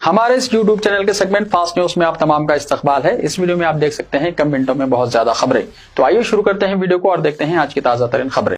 हमारे इस YouTube channel के सेगमेंट फास्ट न्यूज में आप तमाम का इस्तकबाल है। इस वीडियो में आप देख सकते हैं कम मिनटों में बहुत ज्यादा खबरें। तो आइए शुरू करते हैं वीडियो को और देखते हैं आज की ताजा तरीन खबरें।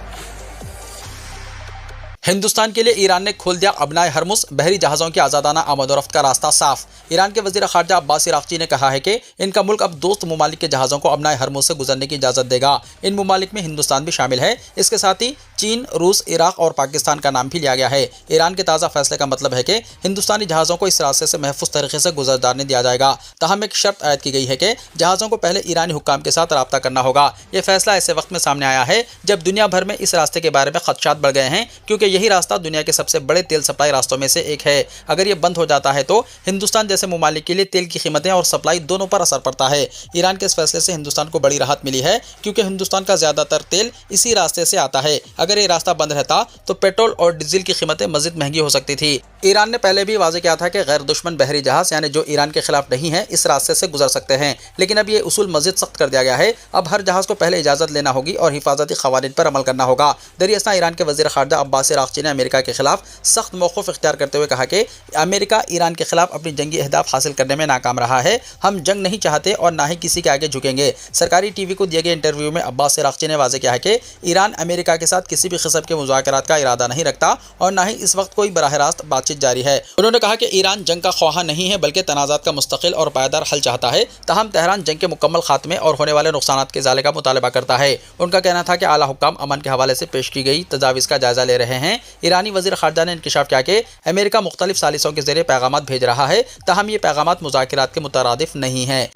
हिंदुस्तान के लिए ईरान ने खोल दिया अबनाए हरमुज, बहरी जहाज़ों की आज़ादाना आमद-ओ-रफ्त का रास्ता साफ। ईरान के वज़ीर ख़ारजा अब्बास इराक़ची ने कहा है कि इनका मुल्क अब दोस्त ममालिक के जहाज़ों को अबनाए हरमुज से गुजरने की इजाज़त देगा। इन ममालिक में हिंदुस्तान भी शामिल है। इसके साथ ही चीन, रूस, इराक़ और पाकिस्तान का नाम भी लिया गया है। ईरान के ताज़ा फैसले का मतलब है कि हिंदुस्तानी जहाज़ों को इस रास्ते से महफूज तरीके से गुजरने दिया जाएगा। तहम एक शर्त आयद की गई है कि जहाज़ों को पहले ईरानी हुक्काम के साथ रब्ता करना होगा। ये फैसला ऐसे वक्त में सामने आया है जब दुनिया भर में इस रास्ते के बारे में खदशात बढ़ गए हैं, क्योंकि यही रास्ता दुनिया के सबसे बड़े तेल सप्लाई रास्तों में से एक है। अगर ये बंद हो जाता है तो हिंदुस्तान जैसे ममालिक के लिए तेल की कीमतें और सप्लाई दोनों पर असर पड़ता है। ईरान के इस फैसले से हिंदुस्तान को बड़ी राहत मिली है, क्योंकि हिंदुस्तान का ज़्यादातर तेल इसी रास्ते से आता है। अगर ये रास्ता बंद रहता तो पेट्रोल और डीजल की कीमतें मज़ीद महंगी हो सकती थी। ईरान ने पहले भी वाज़ेह किया था कि गैर दुश्मन बहरी जहाज़ यानी जो ईरान के खिलाफ नहीं है इस रास्ते से गुजर सकते हैं, लेकिन अब ये उसूल मज़ीद सख्त कर दिया गया है। अब हर जहाज़ को पहले इजाज़त लेना होगी और हिफाजती क़वानीन पर अमल करना होगा। दरियासना ईरान के वज़ीर ख़ारजा अब्बास इराक़ची ने अमेरिका के खिलाफ सख्त मौक़िफ़ इख्तियार करते हुए कहा कि अमेरिका ईरान के खिलाफ अपनी जंगी अहदाफ हासिल करने में नाकाम रहा है। हम जंग नहीं चाहते और ना ही किसी के आगे झुकेंगे। सरकारी टीवी को दिए गए इंटरव्यू में अब्बास इराक़ची ने वाज़ेह किया है कि ईरान अमेरिका के साथ किसी भी किस्म के मुज़ाकरात का इरादा नहीं रखता और ना ही इस वक्त कोई बराह रास्त बातचीत जारी है। उन्होंने कहा कि ईरान जंग का ख्वाहा नहीं है बल्कि तनाज़ात का मुस्तकिल और पायदार हल चाहता है। तहम तेहरान जंग के मुकम्मल खात्मे और होने वाले नुकसानात के इज़ाले का मुतालबा करता है। उनका कहना था कि आला हुक्काम अमन के हवाले से पेश की गई तजावीज़ का जायज़ा ले रहे हैं। ईरानी वज़ीर ख़ारजा ने इंकशाफ किया कि अमेरिका मुख्तलिफ सालिसों के ज़रिए पैगामात भेज रहा है, तहम ये पैगामात मुज़ाकिरात के मुतरादिफ नहीं हैं।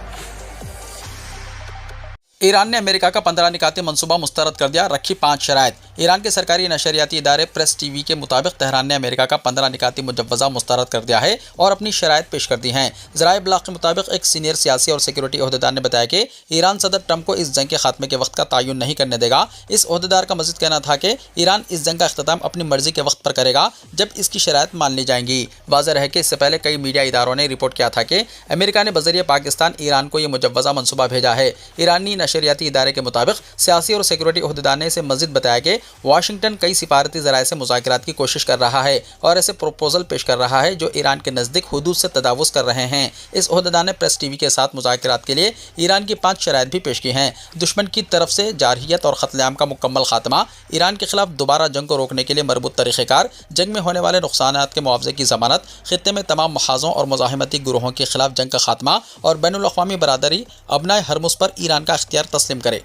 ईरान ने अमेरिका का 15 निकाती मंसूबा मुस्तरद कर दिया, रखी 5 शराइत। ईरान के सरकारी नशरियाती इदारे प्रेस टीवी के मुताबिक तेहरान ने अमेरिका का 15 निकाती मुजव्वज़ा मुस्तरद कर दिया है और अपनी शराइत पेश कर दी हैं। ज़राए इब्लाग के मुताबिक एक सीनियर सियासी और सिक्योरिटी ओहदेदार ने बताया कि ईरान सदर ट्रंप को इस जंग के खात्मे के वक्त का तयन नहीं करने देगा। इस ओहदेदार का मज़ीद कहना था कि ईरान इस जंग का अख्ताम अपनी मर्जी के वक्त पर करेगा जब इसकी शराइत मान ली जाएंगी। वाज़ेह रहे कि इससे पहले कई मीडिया इदारों ने रिपोर्ट किया था कि अमेरिका ने बज़रिए पाकिस्तान ईरान को यह मुजव्वज़ा मनसूबा भेजा है। ईरानी नशरियाती इदारे के मुताबिक सियासी और सिक्योरिटी ओहदेदार ने इसे मज़ीद बताया कि वाशिंगटन कई सिफारती ज़राए से मुज़ाकरात की कोशिश कर रहा है और ऐसे प्रोपोज़ल पेश कर रहा है जो ईरान के नज़दीक हुदूद से तजावुज़ कर रहे हैं। इस ओहदेदार ने प्रेस टीवी के साथ मुज़ाकरात के लिए ईरान की 5 शराइत भी पेश की हैं। दुश्मन की तरफ से जारहियत और क़त्ल-ए-आम का मुकम्मल खात्मा, ईरान के खिलाफ दोबारा जंग को रोकने के लिए मरबूत तरीक़ेकार, जंग में होने वाले नुकसानात के मुआवजे की ज़मानत, ख़ित्ते में तमाम महाज़ों और मुज़ाहिमती गुरूहों के खिलाफ जंग का खात्मा और बैनुल-अक़वामी बरादरी अबनाए हरमुज़ पर ईरान का इख्तियार तस्लीम करे।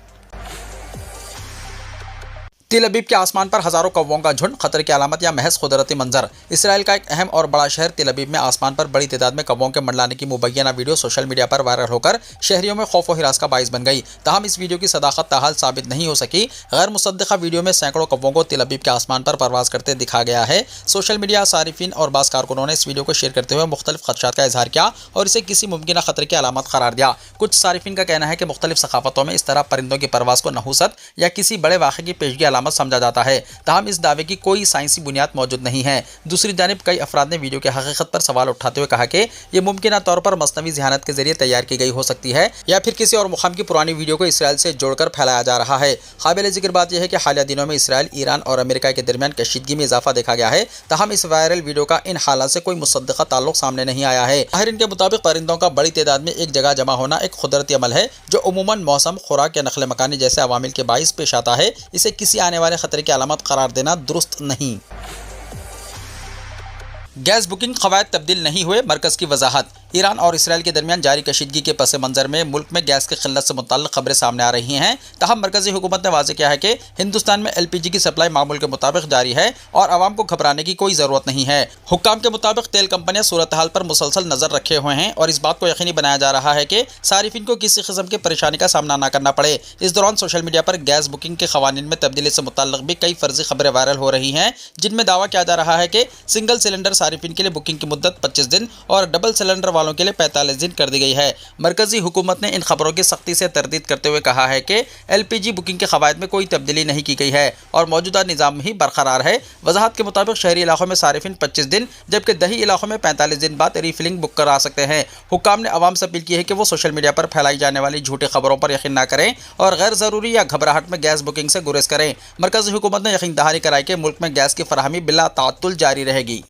तेल अबीब के आसमान पर हज़ारों कौवों का झुंड, खतरे की अलामत या महज कुदरती मंजर। इसराइल का एक अहम और बड़ा शहर तेल अबीब में आसमान पर बड़ी तादाद में कौवों के मंडलाने की मुबैना वीडियो सोशल मीडिया पर वायरल होकर शहरियों में खौफ व हिरास का बाइस बन गई। तहम इस वीडियो की सदाकत ताहाल साबित नहीं हो सकी। गैर मुसद्दिक़ा वीडियो में सैकड़ों कौवों को तेल अबीब के आसमान पर परवाज़ करते दिखा गया है। सोशल मीडिया सारिफिन और बाज़ कारकुनों ने इस वीडियो को शेयर करते हुए मुख्तलिफ खदशात का इजहार किया और इसे किसी मुमकिन खतरे की अलामत करार दिया। कुछ सारिफिन का कहना है कि मुख्तलिफ सकाफ़तों में इस तरह परिंदों की परवाज़ को नहूसत या किसी बड़े वाक़े की पेशगी अलामत समझा जाता है। तहम इस दावे की कोई साइंसी बुनियाद मौजूद नहीं है। दूसरी जानिब कई अफराद ने वीडियो की हकीकत पर सवाल उठाते हुए कहा कि यह मुमकिन तौर पर मसनवी ज़हानत के जरिए तैयार की गई हो सकती है या फिर किसी और मुकाम की पुरानी वीडियो को इसराइल से जोड़कर फैलाया जा रहा है। काबिल ज़िक्र बात यह है कि हालिया दिनों में इसराइल, ईरान और अमेरिका के दरमियान कशीदगी में इजाफा देखा गया है। तहम इस वायरल वीडियो का इन हालात से कोई मुसद्दिक़ा ताल्लुक सामने नहीं आया है। माहिरीन के मुताबिक परिंदों का बड़ी तादाद में एक जगह जमा होना एक कुदरती अमल है जो उमूमन मौसम, खुराक या नक़ल मकानी जैसे अवामिल के बाइस पेश आता है। इसे किसी आने वाले खतरे की अलामत करार देना दुरुस्त नहीं। गैस बुकिंग क़वायद तब्दील नहीं हुए, मरकज़ की वजाहत। ईरान और इसराइल के दरमियान जारी कशीदगी के पस मंज़र में मुल्क में गैस की क़िल्लत से मुतल्लिक़ खबरें सामने आ रही हैं। तहम मरकज़ी हुकूमत ने वाज़ेह किया है कि हिंदुस्तान में LPG की सप्लाई मामूल के मुताबिक जारी है और आवाम को घबराने की कोई ज़रूरत नहीं है। हुक्काम के मुताबिक तेल कंपनियां सूरत हाल पर मुसलसल नज़र रखे हुए हैं और इस बात को यकीनी बनाया जा रहा है कि सारिफिन को किसी किस्म की परेशानी का सामना न करना पड़े। इस दौरान सोशल मीडिया पर गैस बुकिंग के क़वानीन में तब्दीली से मुतल्लिक़ भी कई फ़र्ज़ी खबरें वायरल हो रही हैं, जिनमें दावा किया जा रहा है कि सिंगल सिलेंडर सारिफिन के लिए बुकिंग की मुद्दत 25 दिन और डबल सिलेंडर वालों के लिए 45 दिन कर दी गई है। मरकजी हुकूमत ने इन खबरों की सख्ती से तरदीद करते हुए कहा है कि LPG बुकिंग के क़वायद में कोई तब्दीली नहीं की गई है और मौजूदा निज़ाम ही बरकरार है। वजाहत के मुताबिक शहरी इलाकों में सारिफिन 25 दिन जबकि दही इलाकों में 45 दिन बाद रीफिलिंग बुक करा सकते हैं। हुक्काम ने आवाम से अपील की है कि वो सोशल मीडिया पर फैलाई जाने वाली झूठी खबरों पर यकीन न करें और गैर ज़रूरी या घबराहट में गैस बुकिंग से गुरेज करें। मरकजी हुकूमत ने यकीन दहानी कराई कि मुल्क में गैस की फराहमी बिला ताअत्तुल जारी रहेगी।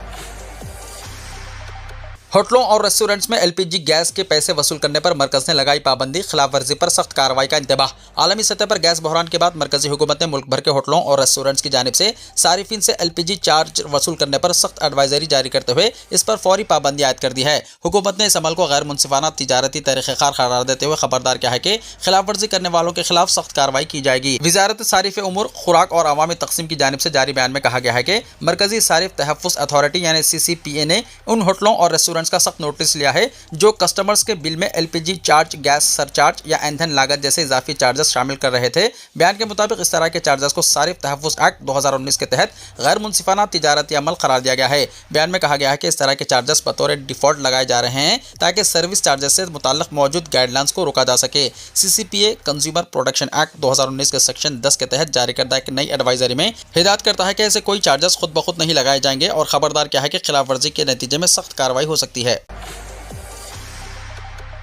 होटलों और रेस्टोरेंट्स में एलपीजी गैस के पैसे वसूल करने पर मरकज ने लगाई पाबंदी, खिलाफ वर्जी पर सख्त कार्रवाई का इंतबाह। आलमी सतह पर गैस बहरान के बाद मरकजी हुकूमत ने मुल्क भर के होटलों और रेस्टोरेंट्स की जानिब से सारिफिन से एलपीजी चार्ज वसूल करने पर सख्त एडवाइजरी जारी करते हुए इस पर फौरी पाबंदी आयद कर दी है। हुकूमत ने इस अमल को गैर मुनसिफाना तिजारती तरीक़ेकार करार देते हुए खबरदार किया है कि खिलाफ वर्जी करने वालों के खिलाफ सख्त कार्रवाई की जाएगी। वजारत सारिफ उमूर, खुराक और अवामी तकसीम की जानिब से जारी बयान में कहा गया है कि मरकजी सारिफ तहफ़्फ़ुज़ अथॉरिटी यानी CCPA ने उन होटलों और रेस्टोरेंट्स का सख्त नोटिस लिया है जो कस्टमर्स के बिल में एलपीजी चार्ज, गैस सरचार्ज या ईंधन लागत जैसे इजाफी चार्जेस शामिल कर रहे थे। बयान के मुताबिक इस तरह के चार्जेस को सारिफ तहफ़्फ़ुज़ एक्ट 2019 के तहत गैर मुनसिफाना तिजारती अमल करार दिया गया है। बयान में कहा गया है कि इस तरह के चार्जेस बतौर डिफ़ॉल्ट लगाए जा रहे हैं ताकि सर्विस चार्जेस से मुताल्लिक़ मौजूद गाइडलाइंस को रोका जा सके। CCPA कंज्यूमर प्रोटेक्शन एक्ट 2019 के सेक्शन 10 के तहत जारी करदा एक नई एडवाइजरी में हिदायत करता है कि ऐसे कोई चार्जेस खुद ब खुद नहीं लगाए जाएंगे और खबरदार किया है कि खिलाफ वर्जी के नतीजे में सख्त कार्रवाई हो सकती है।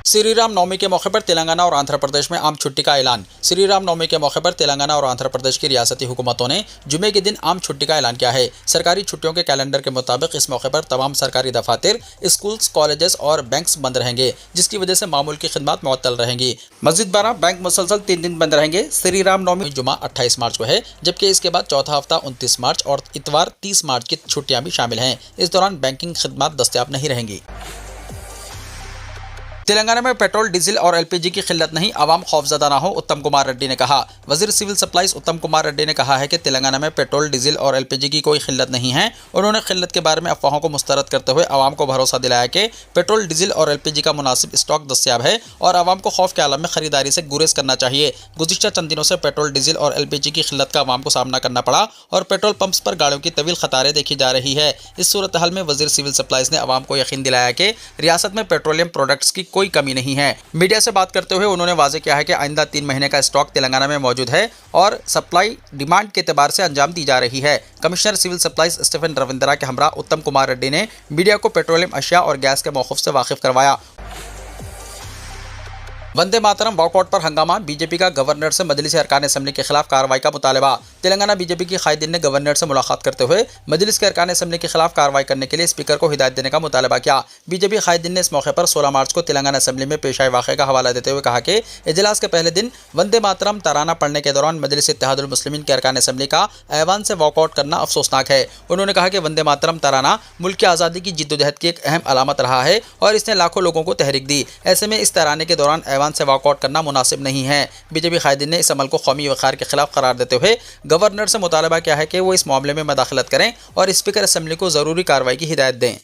श्री राम नवमी के मौके पर तेलंगाना और आंध्र प्रदेश में आम छुट्टी का ऐलान। श्री राम नवमी के मौके पर तेलंगाना और आंध्र प्रदेश की रियासती हुकूमतों ने जुमे के दिन आम छुट्टी का ऐलान किया है। सरकारी छुट्टियों के कैलेंडर के मुताबिक इस मौके पर तमाम सरकारी दफातर, स्कूल्स, कॉलेजेस और बैंक्स बंद रहेंगे, जिसकी वजह से मामूल की खिदमत मुअत्तल रहेंगी। मस्जिद बारह, बैंक मुसलसल 3 दिन बंद रहेंगे। श्री राम नवमी जुमा 28 मार्च को है, जबकि इसके बाद चौथा हफ्ता 29 मार्च और इतवार 30 मार्च की छुट्टियां भी शामिल हैं। इस दौरान बैंकिंग खिदमत दस्तयाब नहीं रहेंगी। तेलंगाना में पेट्रोल, डीजल और एलपीजी की किल्लत नहीं, आवाम खौफजदा ना हो, उत्तम कुमार रेड्डी ने कहा। वजीर सिविल सप्लाईज उत्तम कुमार रेड्डी ने कहा है कि तेलंगाना में पेट्रोल, डीजल और एलपीजी की कोई किल्लत नहीं है। उन्होंने किल्लत के बारे में अफवाहों को मुस्तरद करते हुए आवाम को भरोसा दिलाया कि पेट्रोल, डीजल और एलपीजी का मुनासिब स्टॉक दस्तयाब है और आवाम को खौफ के आलम में खरीदारी से गुरेज करना चाहिए। गुज़िश्ता चंद दिनों से पेट्रोल, डीजल और एलपीजी की किल्लत का आवाम को सामना करना पड़ा और पेट्रोल पंप्स पर गाड़ियों की तवील कतारें देखी जा रही है। इस सूरत हाल में वजीर सिविल सप्लाईज ने आवाम को यकीन दिलाया कि रियासत में पेट्रोलियम प्रोडक्ट्स की कोई कमी नहीं है। मीडिया से बात करते हुए उन्होंने वाज़ेह किया है कि आइंदा 3 महीने का स्टॉक तेलंगाना में मौजूद है और सप्लाई डिमांड के एतबार से अंजाम दी जा रही है। Commissioner civil supplies Stephen Ravindra के हमरा उत्तम कुमार रेड्डी ने मीडिया को पेट्रोलियम अशिया और गैस के मौक़िफ़ से वाकिफ करवाया। वंदे मातरम वॉकआउट पर हंगामा, बीजेपी का गवर्नर से मजलिस अरकान असम्बली के खिलाफ कार्रवाई का मुतालबा। तेलंगाना बीजेपी की कायदीन ने गवर्नर से मुलाकात करते हुए मजलिस के अरकान असम्बली के खिलाफ कार्रवाई करने के लिए स्पीकर को हिदायत देने का मुतालबा किया। बीजेपी कायदीन ने इस मौके पर 16 मार्च को तेलंगाना असम्बली में पेश आए वाक़े का हवाला देते हुए कहा कि इजलास के पहले दिन वंदे मातरम तराना पढ़ने के दौरान मजलिस इत्तेहादुल मुस्लिमीन के अरकान असम्बली का ऐवान से वॉकआउट करना अफसोसनाक है। उन्होंने कहा कि वंदे मातरम तराना मुल्क की आज़ादी की जिद्दोजहद की एक अहम अलामत रहा है और इसने लाखों लोगों को तहरीक दी। ऐसे में इस तराने के दौरान ऐवान से वॉकआउट करना मुनासिब नहीं है। बीजेपी कायदीन ने इस अमल को कौमी वक़ार के खिलाफ करार देते हुए गवर्नर से मुतालबा किया है कि वो इस मामले में मदाखलत करें और स्पीकर असम्बली को ज़रूरी कार्रवाई की हिदायत दें।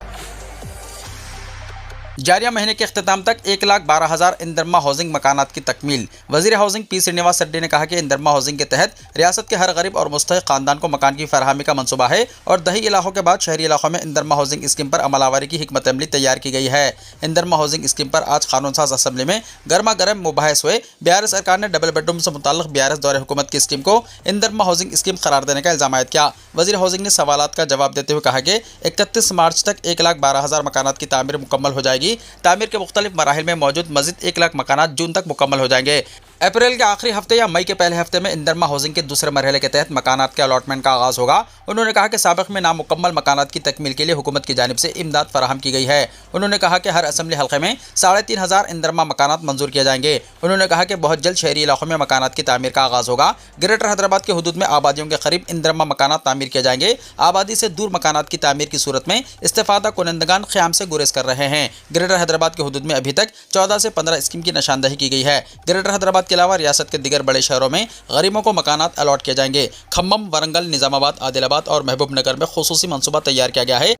जारिया महीने के अख्ताम तक 1,12,000 इंदरमा हाउसिंग मकानात की तकमील। वज़ीर हाउसिंग पी श्रीनिवास रेड्डी ने कहा कि इंदरमा हाउसिंग के तहत रियासत के हर गरीब और मुस्तहिक़ ख़ानदान को मकान की फराहमी का मनसूबा है और दही इलाकों के बाद शहरी इलाकों में इंदरमा हाउसिंग स्कीम पर अमलावरी की हिकमत अमली तैयार की गई है। इंदरमा हाउसिंग स्कीम पर आज कानून साज असम्बली में गर्मा गर्म मुबाहिस हुए। BRS सरकार ने डबल बेडरूम से मुताल्लिक़ BRS दौरे हुकूमत की स्कीम को इंदरमा हाउसिंग स्कीम करार देने का इल्ज़ाम आयद किया। वज़ीर हाउसिंग ने सवालात का जवाब देते हुए कहा कि 31 मार्च तक 1,12,000 मकानात की तामीर मुकम्मल हो जाएगी। तामीर के मुख्तलिफ मराहिल में मौजूद मज़ीद 1 लाख मकानात जून तक मुकम्मल हो जाएंगे। अप्रैल के आखिरी हफ्ते या मई के पहले हफ्ते में इंदरमा हाउसिंग के दूसरे मरहले के तहत मकानात के अलॉटमेंट का आगाज़ होगा। उन्होंने कहा कि साबिक़ में नामुकम्मल मकानात की तकमील के लिए हुकूमत की जानिब से इमदाद फराहम की गई है। उन्होंने कहा कि हर असम्बली हल्के में 3,500 इंदरमा मकानात मंजूर किए जाएंगे। उन्होंने कहा कि बहुत जल्द शहरी इलाकों में मकानात की तामीर का आगाज़ होगा। ग्रेटर हैदराबाद के हदूद में आबादियों के करीब इंदरमा मकानात तामीर किए जाएंगे। आबादी से दूर मकानात की तामीर की सूरत में इस्तेफादा कुनंदगान क़याम से गुरेज कर रहे हैं। ग्रेटर हैदराबाद के हदूद में अभी तक 14 से 15 स्कीम की निशानदही की गई है। ग्रेटर हैदराबाद के अलावा रियासत के दीगर बड़े शहरों में गरीबों को मकानात अलॉट किए जाएंगे। खम्मम, वरंगल, निजामाबाद, आदिलाबाद और महबूब नगर में खुसूसी मनसूबा तैयार किया गया है।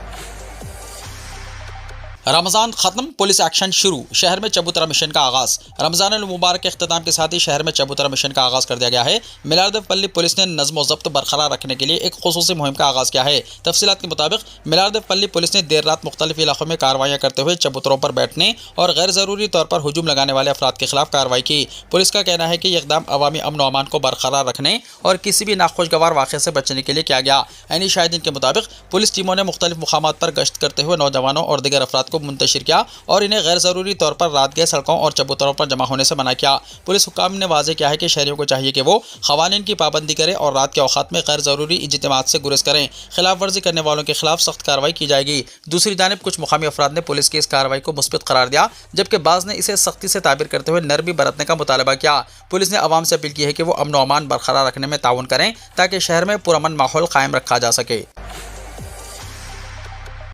रमज़ान ख़त्म, पुलिस एक्शन शुरू। शहर में चबूतरा मिशन का आगाज़। रमज़ान अल मुबारक के अख्ताम के साथ ही शहर में चबूतरा मिशन का आगाज़ कर दिया गया है। मिलारदेवपल्ली पुलिस ने नज़्म व ज़ब्त बरकरार रखने के लिए एक खुसूसी मुहिम का आगाज़ किया है। तफसीलात के मुताबिक मिलारदेवपल्ली पुलिस ने देर रात मुख्तलिफ इलाकों में कार्रवाइयाँ करते हुए चबूतरों पर बैठने और गैर ज़रूरी तौर पर हुजूम लगाने वाले अफराद के खिलाफ कार्रवाई की। पुलिस का कहना है कि यह इक़दाम अवामी अमन व अमान को बरकरार रखने और किसी भी नाखुशगवार वाक़े से बचने के लिए किया गया। ऐनी शाहिदीन के मुताबिक पुलिस टीमों ने मुख्तलिफ मुकामात पर गश्त करते हुए नौजवानों और दीगर अफराद को मुंतशिर किया और इन्हें गैर ज़रूरी तौर पर रात गए सड़कों और चबूतरों पर जमा होने से मना किया। पुलिस हुक्काम ने वाज़ेह किया है कि शहरियों को चाहिए कि वो क़वानीन की पाबंदी करें और रात के औक़ात में गैर ज़रूरी इज्तिमात से गुरेज करें। खिलाफ वर्जी करने वालों के खिलाफ सख्त कार्रवाई की जाएगी। दूसरी जानिब कुछ मुकामी अफराद ने पुलिस की इस कार्रवाई को मुस्बित करार दिया, जबकि बाज़ ने इसे सख्ती से ताबीर करते हुए नरमी बरतने का मुतालबा किया। पुलिस ने अवाम से अपील की है कि वो अमन व अमान बरकरार रखने में ताउन करें ताकि शहर में पुरअमन माहौल कायम रखा जा सके।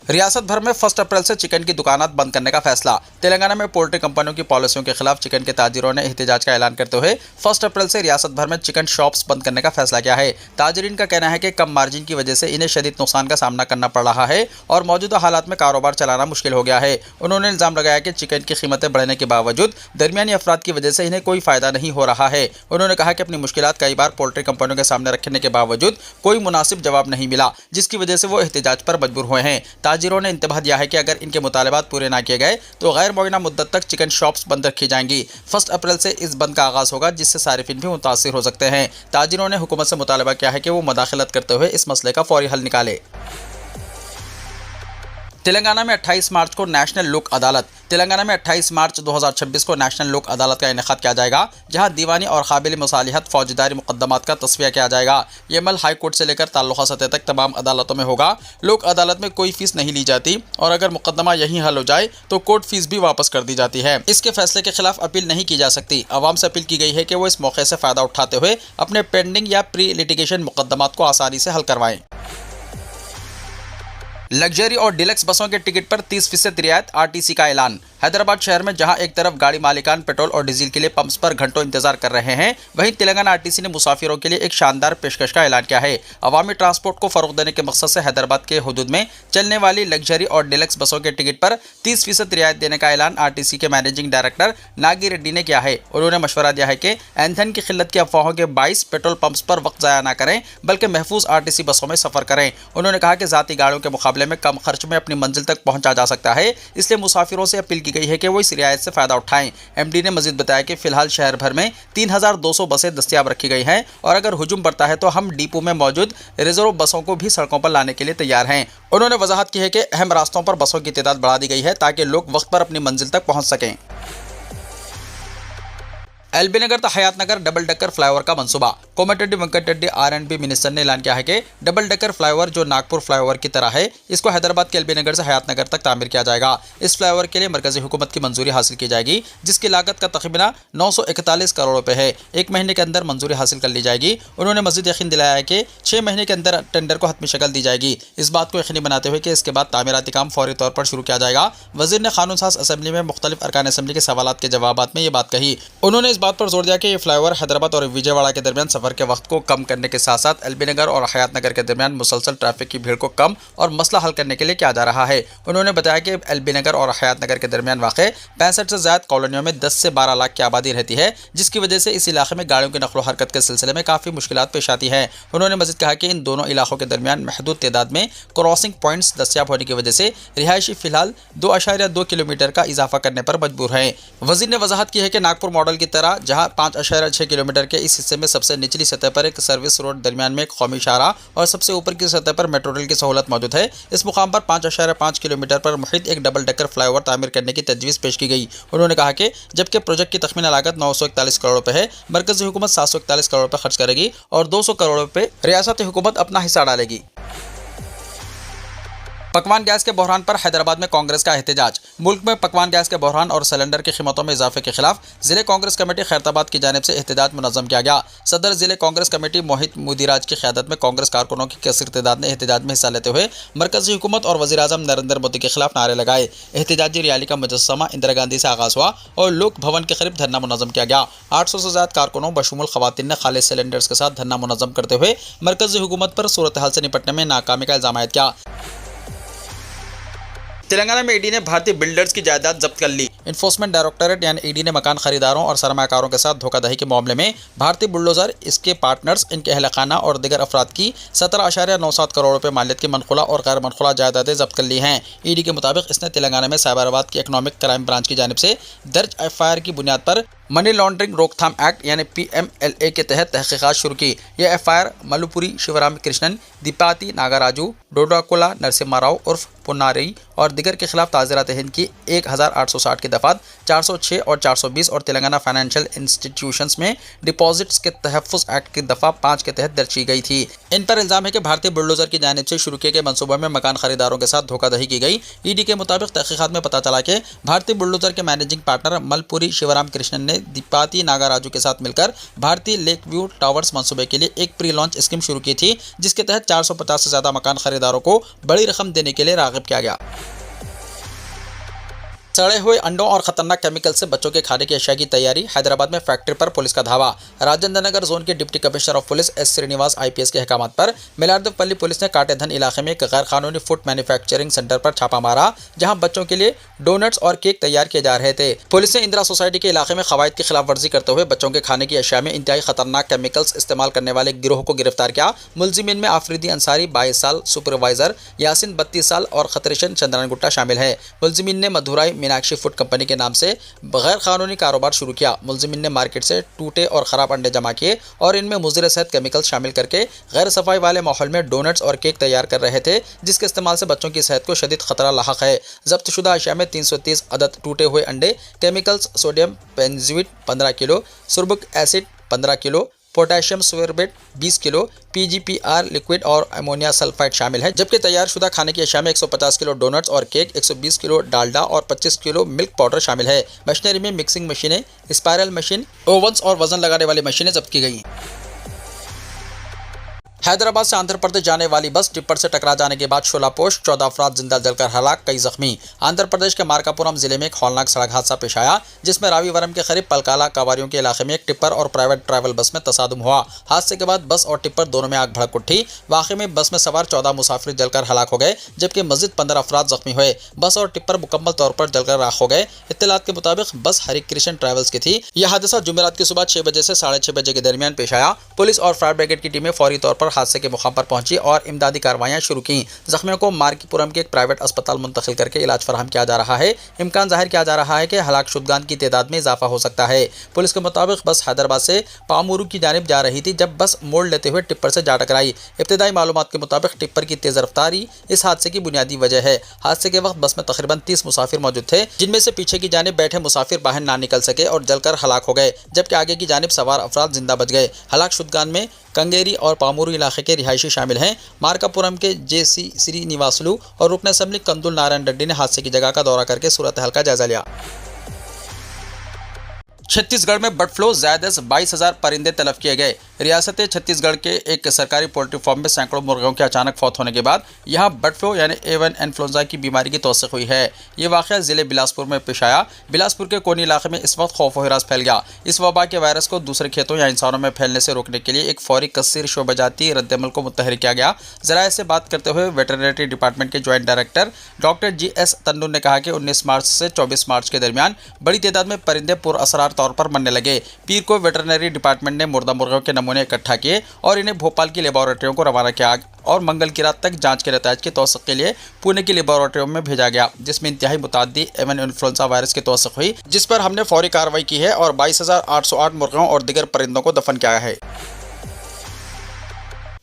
रियासत भर में 1 अप्रैल से चिकन की दुकानात बंद करने का फैसला। तेलंगाना में पोल्ट्री कंपनियों की पॉलिसियों के खिलाफ चिकन के ताजिरों ने एहतजाज का ऐलान करते हुए 1 अप्रैल से रियासत भर में चिकन शॉप्स बंद करने का फैसला किया है। ताजरीन का कहना है कि कम मार्जिन की वजह से इन्हें शदीद नुकसान का सामना करना पड़ रहा है और मौजूदा हालात में कारोबार चलाना मुश्किल हो गया है। उन्होंने इल्ज़ाम लगाया कि चिकन की कीमतें बढ़ने के बावजूद दरमियानी अफराद की वजह से इन्हें कोई फ़ायदा नहीं हो रहा है। उन्होंने कहा कि अपनी मुश्किलात कई बार पोल्ट्री कंपनियों के सामने रखने के बावजूद कोई मुनासिब जवाब नहीं मिला, जिसकी वजह से वो एहतजाज पर मजबूर हुए हैं। ताजिरों ने इंतबाह दिया है कि अगर इनके मुतालबात पूरे ना किए गए तो गैर मुअय्यना मुद्दत तक चिकन शॉप्स बंद रखी जाएंगी। 1 अप्रैल से इस बंद का आगाज़ होगा, जिससे सारिफिन भी मुतासिर हो सकते हैं। ताजिरों ने हुकूमत से मुतालबा किया है कि वो मदाखलत करते हुए इस मसले का फौरी हल निकाले। तेलंगाना में 28 मार्च को नेशनल लोक अदालत। तेलंगाना में 28 मार्च 2026 को नेशनल लोक अदालत का इनेकाद किया जाएगा, जहां दीवानी और काबिल मुसालिहत फौजदारी मुकदमात का तस्वीर किया जाएगा। ये अमल हाई कोर्ट से लेकर ताल्लुका सतह तक तमाम अदालतों में होगा। लोक अदालत में कोई फीस नहीं ली जाती और अगर मुकदमा यहीं हल हो जाए तो कोर्ट फीस भी वापस कर दी जाती है। इसके फैसले के खिलाफ अपील नहीं की जा सकती। आवाम से अपील की गई है कि वो इस मौके से फ़ायदा उठाते हुए अपने पेंडिंग या प्री लिटिगेशन मुकदमात को आसानी से हल करवाएं। लग्जरी और डिलक्स बसों के टिकट पर 30% रियायत, आरटीसी का ऐलान। हैदराबाद शहर में जहां एक तरफ गाड़ी मालिकान पेट्रोल और डीजल के लिए पंप्स पर घंटों इंतजार कर रहे हैं, वहीं तेलंगाना आरटीसी ने मुसाफिरों के लिए एक शानदार पेशकश का ऐलान किया है। अवामी ट्रांसपोर्ट को फरोग देने के मकसद से हैदराबाद के हुदूद में चलने वाली लग्जरी और डिलक्स बसों के टिकट पर 30% रियायत देने का ऐलान आरटीसी के मैनेजिंग डायरेक्टर नागी रेड्डी ने किया है। उन्होंने मशवरा दिया है कि ईंधन की किल्लत की अफवाहों के बाइस पेट्रोल पंप्स पर वक्त ज़ाया न करें, बल्कि महफूज आरटीसी बसों में सफ़र करें। उन्होंने कहा कि ज़ाती गाड़ियों के मुकाबले में कम खर्च में अपनी मंजिल तक पहुंचा जा सकता है, इसलिए मुसाफिरों से अपील की गई है कि वो इस रियायत से फ़ायदा उठाएं। एमडी ने मजीद बताया कि फिलहाल शहर भर में 3200 बसें दस्तियाब रखी गई हैं और अगर हुजूम बढ़ता है तो हम डिपो में मौजूद रिजर्व बसों को भी सड़कों पर लाने के लिए तैयार हैं। उन्होंने वजाहत की है कि अहम रास्तों पर बसों की तादाद बढ़ा दी गई है ताकि लोग वक्त पर अपनी मंजिल तक पहुँच सकें। एलबी नगर तक हयात नगर डबल डेकर फ्लाईओवर का मंसूबा। कोमटिरेड्डी वेंकटरेड्डी R&B मिनिस्टर ने ऐलान किया है कि डबल डेकर फ्लाईओवर जो नागपुर फ्लाईओवर की तरह है, इसको हैदराबाद के एलबी नगर से हयात नगर तक तामीर किया जाएगा। इस फ्लाईओवर के लिए मरकजी हुकूमत की मंजूरी हासिल की जाएगी, जिसकी लागत का तखमीना 941 करोड़ रुपये है। 1 महीने के अंदर मंजूरी हासिल कर ली जाएगी। उन्होंने मजीद यकीन दिलाया है कि 6 महीने के अंदर टेंडर को हतमी शक्ल दी जाएगी। इस बात को यकीनी बनाते हुए कि इसके बाद तामीराती काम फौरी तौर पर शुरू किया जाएगा। वजीर ने कानून साज असम्बली में मुख्तलिफ अरकान असम्बली के सवालात के जवाबात में ये बात कही। उन्होंने इस बात पर जोर दिया कि फ्लाईओवर हैदराबाद और विजयवाड़ा के दरमियान सफर के वक्त को कम करने के साथ साथ एलबी नगर और हयात नगर के दरमियान मुसलसल ट्रैफिक की भीड़ को कम और मसला हल करने के लिए किया जा रहा है। उन्होंने बताया कि एलबी नगर और हयात नगर के दरमियान वाक़े 65 से ज़्यादा कॉलोनियों में 10 से 12 लाख की आबादी रहती है, जिसकी वजह से इस इलाके में गाड़ियों की नक़्ल व हरकत के सिलसिले में काफ़ी मुश्किलात पेश आती है। उन्होंने मज़ीद कहा कि इन दोनों इलाकों के दरमियान महदूद तादाद में क्रॉसिंग पॉइंट्स दस्तियाब होने की वजह से रिहायशी फिलहाल 2.2 किलोमीटर का इजाफा करने पर मजबूर है। वज़ीर ने वजाहत की है कि नागपुर मॉडल की तरह जहाँ 5.6 किलोमीटर के इस हिस्से में सबसे निचली सतह पर एक सर्विस रोड, दरमियान में एक कौमी शाहरा और सबसे ऊपर की सतह पर मेट्रो रेल की सहूलत मौजूद है। इस मुकाम पर 5.5 किलोमीटर पर मुहित एक डबल डेकर फ्लाईओवर तामीर करने की तजवीज़ पेश की गई। उन्होंने कहा कि जबकि प्रोजेक्ट की तखमीना लागत 941 करोड़ रुपये है, मरकजी हुकूमत 741 करोड़ रुपये खर्च करेगी और 200 करोड़ रुपये रियासती हुकूमत अपना हिस्सा डालेगी। पकवान गैस के बहरान पर हैदराबाद में कांग्रेस का एहतजाज। मुल्क में पकवान गैस के बहरान और सिलेंडर की कीमतों में इजाफे के खिलाफ जिले कांग्रेस कमेटी खैरताबाद की जानिब से एहतजाज मुनज़्ज़म किया गया। सदर जिले कांग्रेस कमेटी मोहित मुदिराज की क़यादत में कांग्रेस कारकुनों की कसीर तादाद ने एहतजाज में हिस्सा लेते हुए मरकजी हुकूमत और वज़ीर आज़म नरेंद्र मोदी के खिलाफ नारे लगाए। एहतजाजी रैली का मुजस्समा इंदिरा गांधी से आगाज़ हुआ और लोक भवन के करीब धरना मुनज़्ज़म किया गया। 800 से ज़्यादा कारकुनों बशमूल ख़वातीन ने खालिद सिलेंडर्स के साथ धरना मुनज़्ज़म करते हुए मरकजी हुकूमत पर सूरत हाल से निपटने में नाकामी का इल्ज़ाम आयद किया। तेलंगाना में ईडी ने भारतीय बिल्डर्स की जायदाद जब्त कर ली। इन्फोर्समेंट डायरेक्टरेट यानी ईडी ने मकान खरीदारों और सरमायाकारों के साथ धोखाधड़ी के मामले में भारतीय बुलडोजर, इसके पार्टनर्स, इनके अहलखाना और दिगर अफराद की 17.97 करोड़ रुपये मालियत की मनखुला और गैर मनखुला जायदादें जब्त कर ली हैं। ईडी के मुताबिक इसने तेलंगाना में साइबराबाद की इकनॉमिक क्राइम ब्रांच की जानिब से दर्ज एफआईआर की बुनियाद पर मनी लॉन्ड्रिंग रोकथाम एक्ट यानी PMLA के तहत तहकीकात शुरू की। यह FIR मलुपुरी शिवराम कृष्णन, दीपाती नागाराजू, डोडाकोला नरसिम्हा राव उर्फ पुन्नारई और दिगर के खिलाफ ताज़ीरात हिंद की 1860 की दफ़ात 406 और 420 और तेलंगाना फाइनेंशियल इंस्टीट्यूशंस में डिपॉजिट्स के तहफ़्फ़ुज़ एक्ट की दफ़ा 5 के तहत दर्ज की गई थी। इन पर इल्ज़ाम है कि भारतीय बुलडोज़र की जानिब से शुरू किए गए मनसूबे में मकान खरीदारों के साथ धोखाधड़ी की गई। ED के मुताबिक तहकीकात में पता चला कि भारतीय बुलडोज़र के मैनेजिंग पार्टनर मलपुरी शिवराम कृष्णन ने दीपाती नागाराजू के साथ मिलकर भारतीय लेक व्यू टावर्स मनसूबे के लिए एक प्री लॉन्च स्कीम शुरू की थी, जिसके तहत 450 से ज़्यादा मकान खरीदारों को बड़ी रकम देने के लिए राग़िब किया गया। सड़े हुए अंडों और खतरनाक केमिकल से बच्चों के खाने की अशिया की तैयारी। हैदराबाद में फैक्ट्री पर पुलिस का धावा। राजेंद्र नगर जोन के deputy commissioner of police S Srinivas IPS के अहकामात पर मिलारदपल्ली पुलिस ने काटेधन इलाके में एक गैर कानूनी फूड मैन्युफैक्चरिंग सेंटर पर छापा मारा, जहां बच्चों के लिए डोनट्स और केक तैयार किए जा रहे थे। पुलिस ने इंदिरा सोसाइटी के इलाके में कवायद की खिलाफ वर्जी करते हुए बच्चों के खाने की अशिया में इंतहाई खतरनाक केमिकल्स इस्तेमाल करने वाले गिरोह को गिरफ्तार किया। मुलजिमीन में आफरीदी अंसारी 22 साल, सुपरवाइजर यासिन 32 साल और खतरेशन चंद्रन गुट्टा शामिल है। मुलजिमीन ने मधुराई मीनाक्षी फूड कंपनी के नाम से गैर कानूनी कारोबार शुरू किया। मुलजिमीन ने मार्केट से टूटे और ख़राब अंडे जमा किए और इनमें मुज़र सेहत केमिकल शामिल करके गैर सफाई वाले माहौल में डोनट्स और केक तैयार कर रहे थे, जिसके इस्तेमाल से बच्चों की सेहत को शदीद खतरा लाहक है। जब्त शुदा अशिया में 330 अदद टूटे हुए अंडे, केमिकल्स सोडियम बेंजोएट 15 किलो, सुरबुक एसिड 15 किलो, पोटेशियम सोर्बेट 20 किलो, PGPR लिक्विड और अमोनिया सल्फाइड शामिल है। जबकि तैयार शुदा खाने की अशिया में 150 किलो डोनट्स और केक, 120 किलो डालडा और 25 किलो मिल्क पाउडर शामिल है। मशीनरी में मिक्सिंग मशीनें, स्पायरल मशीन, ओवन्स और वजन लगाने वाली मशीनें जब्त की गई। हैदराबाद से आंध्र प्रदेश जाने वाली बस टिप्पर से टकरा जाने के बाद शोलापोश 14 अफराद जिंदा जलकर हलाक, कई जख्मी। आंध्र प्रदेश के मार्कापुरम जिले में एक हौलनाक सड़क हादसा पेश आया, जिसमें रावीवरम के करीब पलकाला कावारियों के इलाके में एक टिप्पर और प्राइवेट ट्रैवल बस में तसादुम हुआ। हादसे के बाद बस और टिप्पर दोनों में आग भड़क उठी। वाक़े में बस में सवार 14 मुसाफिर जलकर हलाक हो गए, जबकि मज़ीद 15 अफराद जख्मी हुए। बस और टिप्पर मुकम्मल तौर पर जलकर राख हो गए। इत्तलात के मुताबिक बस हरि कृष्ण ट्रैवल्स की थी। यह हादसा जुमेरात की सुबह 6 बजे से 6:30 बजे के दरमियान पेश आया। पुलिस और फायर ब्रिगेड की टीमें फौरी तौर पर हादसे के मुकाम पर पहुंची और इमदादी कार्रवाइयां शुरू की। जख्मियों को मार्कीपुरम के एक प्राइवेट अस्पताल मुंतकिल करके इलाज फराहम किया जा रहा है। इम्कान जाहिर किया जा रहा है कि हलाक शुदगान की तादाद में इजाफा हो सकता है। पुलिस के मुताबिक बस हैदराबाद से पामुरू की जानिब जा रही थी, जब बस मोड़ लेते हुए टिप्पर से जा टकराई। इब्तिदाई मालूमात के मुताबिक टिप्पर की तेज रफ्तारी इस हादसे की बुनियादी वजह है। हादसे के वक्त बस में तकरीबन 30 मुसाफिर मौजूद थे, जिनमें से पीछे की जानिब बैठे मुसाफिर बाहर ना निकल सके और जलकर हलाक हो गए, जबकि आगे की जानिब सवार अफराद जिंदा बच गए। हलाक शुदगान में कंगेरी और पामुरू इलाके के रिहायशी शामिल हैं। मार्कापुरम के JC श्रीनिवासलू और रुकन असेंबली कंदुल नारायण रेड्डी ने हादसे की जगह का दौरा करके सूरत हाल का जायजा लिया। छत्तीसगढ़ में बर्ड फ्लू, ज़्यादा से 22,000 परिंदे तलब किए गए। रियासत छत्तीसगढ़ के एक सरकारी पोल्ट्री फार्म में सैकड़ों मुर्गियों के अचानक फौत होने के बाद यहां बर्ड फ्लू यानी एवियन इन्फ्लुएंजा की बीमारी की तौसीक हुई है। ये वाक़या ज़िले बिलासपुर में पेश आया। बिलासपुर के कोनी इलाके में इस वक्त खौफ व हिरास फैल गया। इस वबा के वायरस को दूसरे खेतों या इंसानों में फैलने से रोकने के लिए एक फौरी कसीर शोबजाती रद्दमल को मुतहरिक किया गया। ज़राए से बात करते हुए वेटरनरी डिपार्टमेंट के joint director doctor GS Tannu ने कहा कि 19 मार्च से 24 मार्च के दरमियान बड़ी तादाद में परिंदे पुरअसरार तौर पर मरने लगे। पीर को वेटरनरी डिपार्टमेंट ने मुर्दा मुर्गियों के नमूने इकट्ठा किए और इन्हें भोपाल की लेबोरेटरियों को रवाना किया और मंगल की रात तक जांच के नतायज की तौसीक के लिए पुणे की लेबोरेटरियों में भेजा गया, जिसमें इंतहाई मुताद्दी एवियन इन्फ्लुएंजा वायरस की तौसीक हुई, जिस पर हमने फौरी कार्रवाई की है और 22,808 मुर्गियों और दिगर परिंदों को दफन किया है।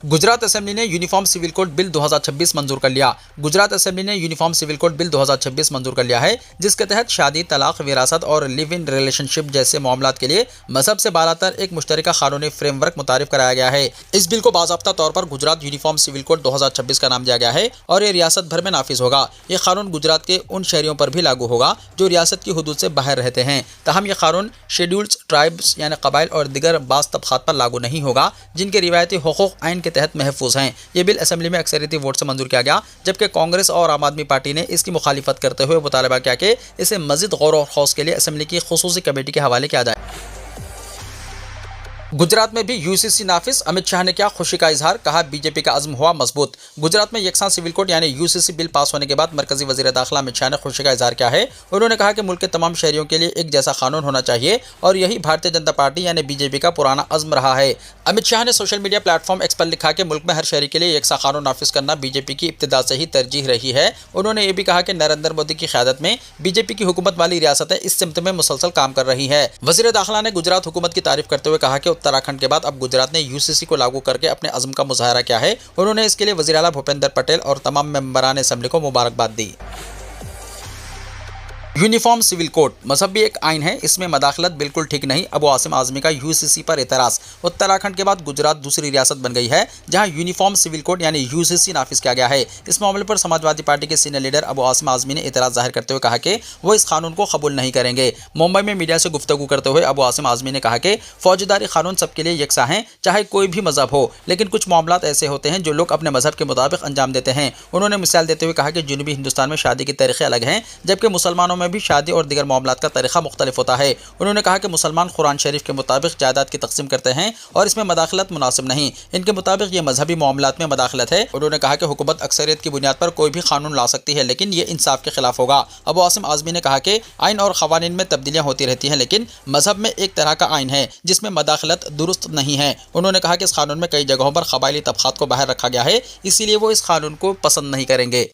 गुजरात असेंबली ने यूनिफॉर्म सिविल कोड बिल 2026 मंजूर कर लिया। गुजरात असेंबली ने यूनिफॉर्म सिविल कोड बिल 2026 मंजूर कर लिया है, जिसके तहत शादी, तलाक, विरासत और लिव इन रिलेशनशिप जैसे मामलात के लिए मजहब से बालातर एक मुश्तरका कानूनी फ्रेमवर्क मुतारिफ कराया गया है। इस बिल को बाज़ाब्ता तौर पर गुजरात यूनिफॉर्म सिविल कोड 2026 का नाम दिया गया है और ये रियासत भर में नाफिज होगा। ये कानून गुजरात के उन शहरियों पर भी लागू होगा जो रियासत की हदूद से बाहर रहते हैं। ताहम यह कानून शेड्यूल्ड ट्राइब्स यानी कबाइल और दिगर बास तबकात पर लागू नहीं होगा, जिनके रिवायती हुकूक आइन के तहत महफूज हैं। ये बिल असेंबली में अक्सरियती वोट से मंजूर किया गया, जबकि कांग्रेस और आम आदमी पार्टी ने इसकी मुखालिफत करते हुए मुतालबा किया कि इसे मजीद गौर और खौस के लिए असेंबली की खुसूसी कमेटी के हवाले किया जाए। गुजरात में भी यूसीसी नाफिज, अमित शाह ने किया खुशी का इजहार, कहा बीजेपी का अज़्म हुआ मजबूत। गुजरात में यकसां सिविल कोड यानी यूसीसी बिल पास होने के बाद मरकजी वजीर दाखिला अमित शाह ने खुशी का इजहार किया है। उन्होंने कहा कि मुल्क के तमाम शहरियों के लिए एक जैसा कानून होना चाहिए और यही भारतीय जनता पार्टी यानी बीजेपी का पुराना अज़्म रहा है। अमित शाह ने सोशल मीडिया प्लेटफॉर्म एक्स पर लिखा कि मुल्क में हर शहरी के लिए यकसा कानून नाफिज करना बीजेपी की इब्तिदा से ही तरजीह रही है। उन्होंने ये भी कहा कि नरेंद्र मोदी की क़यादत में बीजेपी की हुकूमत वाली रियासतें इस सिमत में मुसलसल काम कर रही है। वजीर दाखिला ने गुजरात हुकूमत की तारीफ करते हुए कहा कि उत्तराखंड के बाद अब गुजरात ने यूसीसी को लागू करके अपने अज़्म का मुजाहरा किया है। उन्होंने इसके लिए वज़ीर आला भूपेंद्र पटेल और तमाम मेंबरान असेंबली को मुबारकबाद दी। यूनिफॉर्म सिविल कोड मजहब भी एक आइन है, इसमें मदाखलत बिल्कुल ठीक नहीं। अबू आसिम आज़मी का यूसीसी पर एतराज़। उत्तराखंड के बाद गुजरात दूसरी रियासत बन गई है जहां यूनिफॉर्म सिविल कोड यानी यूसीसी नाफिज किया गया है। इस मामले पर समाजवादी पार्टी के सीनियर लीडर अबू आसिम आज़मी ने एतराज़ जाहिर करते हुए कहा कि वो इस कानून को कबूल नहीं करेंगे। मुंबई में मीडिया से गुफ्तगू करते हुए अबू आसिम आज़मी ने कहा कि फौजदारी कानून सबके लिए यकसा हैं, चाहे कोई भी मजहब हो, लेकिन कुछ मामलात ऐसे होते हैं जो लोग अपने मजहब के मुताबिक अंजाम देते हैं। उन्होंने मिसाल देते हुए कहा कि जनूबी हिंदुस्तान में शादी के तरीक़े अलग हैं, जबकि मुसलमानों में भी शादी और दीगर मामलात का तरीका मुख्तलिफ होता है। उन्होंने कहा कि मुसलमान कुरान शरीफ के मुताबिक जायदाद की तकसीम करते हैं और इसमें मदाखलत मुनासिब नहीं। इनके मुताबिक ये मजहबी मामलात में मदाखलत है। उन्होंने कहा कि हुकूमत अक्सरियत की बुनियाद पर कोई भी कानून ला सकती है, लेकिन ये इंसाफ के खिलाफ होगा। अबू आसिम आज़मी ने कहा कि आइन और क़वानीन में तब्दीलियाँ होती रहती हैं, लेकिन मजहब में एक तरह का आइन है जिसमें मदाखलत दुरुस्त नहीं है। उन्होंने कहा कि इस कानून में कई जगहों पर क़बायली तबक़ात को बाहर रखा गया है, इसीलिए वो इस कानून को पसंद नहीं करेंगे।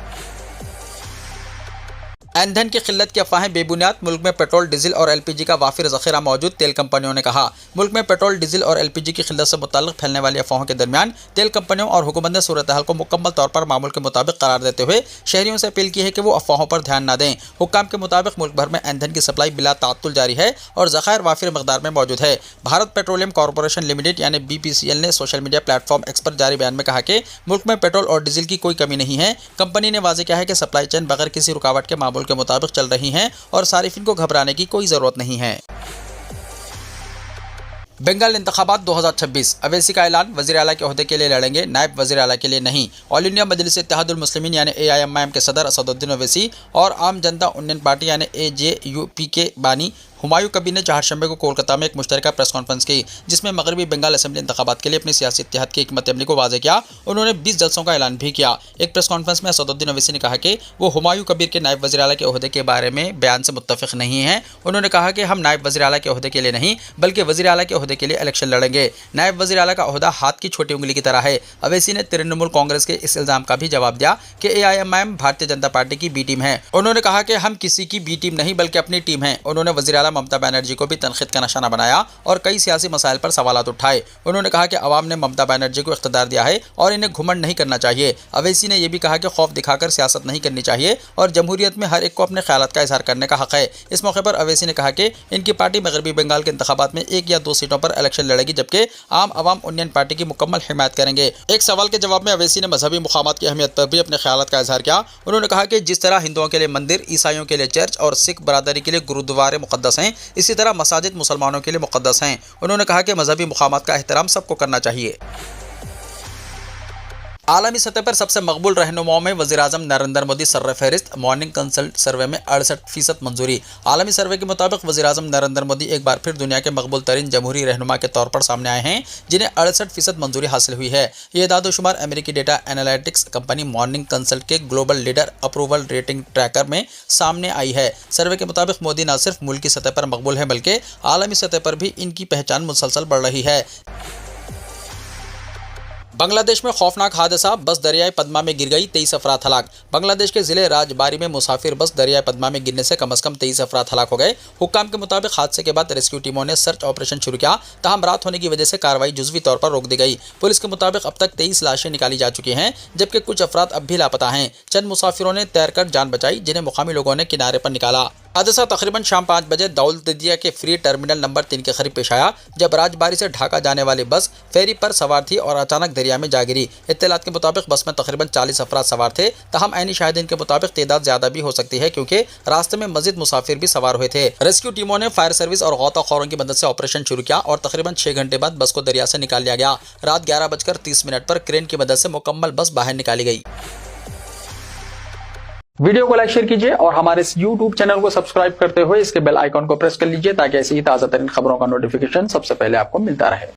ईंधन की किल्लत की अफवाहें बेबुनियाद, मुल्क में पेट्रोल, डीजल और एलपीजी का वाफिर ज़ख़ीरा मौजूद, तेल कंपनियों ने कहा। मुल्क में पेट्रोल, डीजल और एलपीजी की किल्लत से मुताल्लिक़ फैलने वाली अफवाहों के दरमियान तेल कंपनियों और हुकूमत ने सूरत हाल को मुकम्मल तौर पर मामूल के मुताबिक करार देते हुए शहरियों से अपील की है कि वो अफवाहों पर ध्यान न दें। हुक्काम के मुताबिक मुल्क भर में ईंधन की सप्लाई बिला ताअत्तुल जारी है और ज़ख़ायर वाफिर मकदार में मौजूद है। भारत पेट्रोलियम कॉरपोरेशन लिमिटेड यानी BPCL ने सोशल मीडिया प्लेटफॉर्म एक्स पर जारी बयान में कहा कि मुल्क में पेट्रोल और डीजल की कोई कमी नहीं है। कंपनी ने वाज़ेह किया है कि सप्लाई चेन बगैर किसी रुकावट के मामूल के मुताबिक चल रही हैं और सारिफिन को घबराने की कोई ज़रूरत नहीं है। बंगाल इंतखाबात 2026, अवैसी का ऐलान, वज़ीर आला के ओहदे के लिए लड़ेंगे, नायब वज़ीर आला के लिए नहीं। ऑल इंडिया मजलिस इत्तेहादुल मुस्लिमीन यानी AIMIM के सदर असदुद्दीन ओवैसी और आम जनता उन्नयन पार्टी यानी AJUP के बानी हुमायूं कबीर ने चारशंबे को कोलकाता में एक मुश्तरका प्रेस कॉन्फ्रेंस की, जिसमें मगरबी बंगाल असेंबली इंतखाबात के लिए अपनी सियासी इत्तेहाद की हिकमत अमली को वाज़ेह किया। उन्होंने 20 जलसों का ऐलान भी किया। एक प्रेस कॉन्फ्रेंस में असदुद्दीन ओवैसी ने कहा कि वो हुमायूं कबीर के नायब वज़ीर आला के ओहदे के बारे में बयान से मुत्तफ़िक़ नहीं हैं। उन्होंने कहा कि हम नायब वज़ीर आला के ओहदे के लिए नहीं बल्कि वज़ीर आला के ओहदे के लिए इलेक्शन लड़ेंगे। नायब वज़ीर आला का ओहदा हाथ की छोटी उंगली की तरह है। ओवैसी ने तृणमूल कांग्रेस के इस इल्ज़ाम का भी जवाब दिया कि AIMIM भारतीय जनता पार्टी की B टीम है। उन्होंने कहा कि हम किसी की B टीम नहीं बल्कि अपनी टीम है। उन्होंने वज़ीर आला ममता बनर्जी को भी तनक़ीद का निशाना बनाया और कई सियासी मसाइल पर सवालात उठाए। उन्होंने कहा कि अवाम ने ममता बनर्जी को इख्तियार दिया है और इन्हें घुमंड नहीं करना चाहिए। ओवैसी ने यह भी कहा कि खौफ दिखाकर सियासत नहीं करनी चाहिए और जमहूरियत में हर एक को अपने ख्यालात का इजहार करने का हक़ है। इस मौके पर ओवैसी ने कहा कि इनकी पार्टी मगरबी बंगाल के इंतखाबात में 1 या 2 सीटों पर इलेक्शन लड़ेगी, जबकि आम अवाम उन्नयन पार्टी की मुकम्मल हिमायत करेंगे। एक सवाल के जवाब में ओवैसी ने मजहबी मुकामात की अहमियत पर भी अपने ख्यालात का इजहार किया। उन्होंने कहा कि जिस तरह हिंदुओं के लिए मंदिर, ईसाइयों के लिए चर्च और सिख बरादरी के लिए गुरुद्वारे मुक़द्दस हैं, इसी तरह मसाजिद मुसलमानों के लिए मुक़द्दस हैं। उन्होंने कहा कि मजहबी मुकामात का एहतराम सबको करना चाहिए। आलमी सतह पर सबसे मकबूल रहनुमाओं में वज़ीर-ए-आज़म नरेंद्र मोदी सर्वफहरिस्त, मॉर्निंग कंसल्ट सर्वे में 68% मंजूरी। आलमी सर्वे के मुताबिक वज़ीर-ए-आज़म नरेंद्र मोदी एक बार फिर दुनिया के मकबूल तरीन जमहूरी रहनुमा के तौर पर सामने आए हैं, जिन्हें 68% मंजूरी हासिल हुई है। ये इदाद-ओ-शुमार अमेरिकी data analytics company Morning Consult के global leader approval rating tracker में सामने आई है। सर्वे के मुताबिक मोदी न सिर्फ मुल्की सतह पर मकबूल है बल्कि आलमी सतह पर भी इनकी पहचान मुसलसल बढ़ रही है। बांग्लादेश में खौफनाक हादसा, बस दरियाए पद्मा में गिर गई, 23 अफराद हलाक। बांग्लादेश के ज़िले राजबारी में मुसाफिर बस दरियाए पद्मा में गिरने से कम 23 अफराद हलाक हो गए। हुक्काम के मुताबिक हादसे के बाद रेस्क्यू टीमों ने सर्च ऑपरेशन शुरू किया, ताहम रात होने की वजह से कार्रवाई जुज़वी तौर पर रोक दी गई। पुलिस के मुताबिक अब तक 23 लाशें निकाली जा चुकी हैं, जबकि कुछ अफराद अब भी लापता हैं। चंद मुसाफिरों ने तैरकर जान बचाई, जिन्हें मुकामी लोगों ने किनारे पर निकाला। हादसा तकरीबन शाम 5 बजे दौलतदिया के फ्री टर्मिनल नंबर 3 के करीब पेश आया, जब राजबारी से ढाका जाने वाली बस फेरी पर सवार थी और अचानक दरिया में जा गिरी। इत्तलात के मुताबिक बस में तकरीबन 40 अफराद सवार थे, ताहम ऐनी शाहिदीन के मुताबिक तादाद ज़्यादा भी हो सकती है क्योंकि रास्ते में मज़ीद मुसाफिर भी सवार हुए थे। रेस्क्यू टीमों ने फायर सर्विस और गौताखोरों की मदद से ऑपरेशन शुरू किया और तकरीबन 6 घंटे बाद बस को दरिया से निकाल लिया गया। रात 11:30 पर क्रेन की मदद से मुकम्मल बस बाहर निकाली गई। वीडियो को लाइक शेयर कीजिए और हमारे इस YouTube चैनल को सब्सक्राइब करते हुए इसके बेल आइकॉन को प्रेस कर लीजिए ताकि ऐसी ही ताज़ा तरीन खबरों का नोटिफिकेशन सबसे पहले आपको मिलता रहे।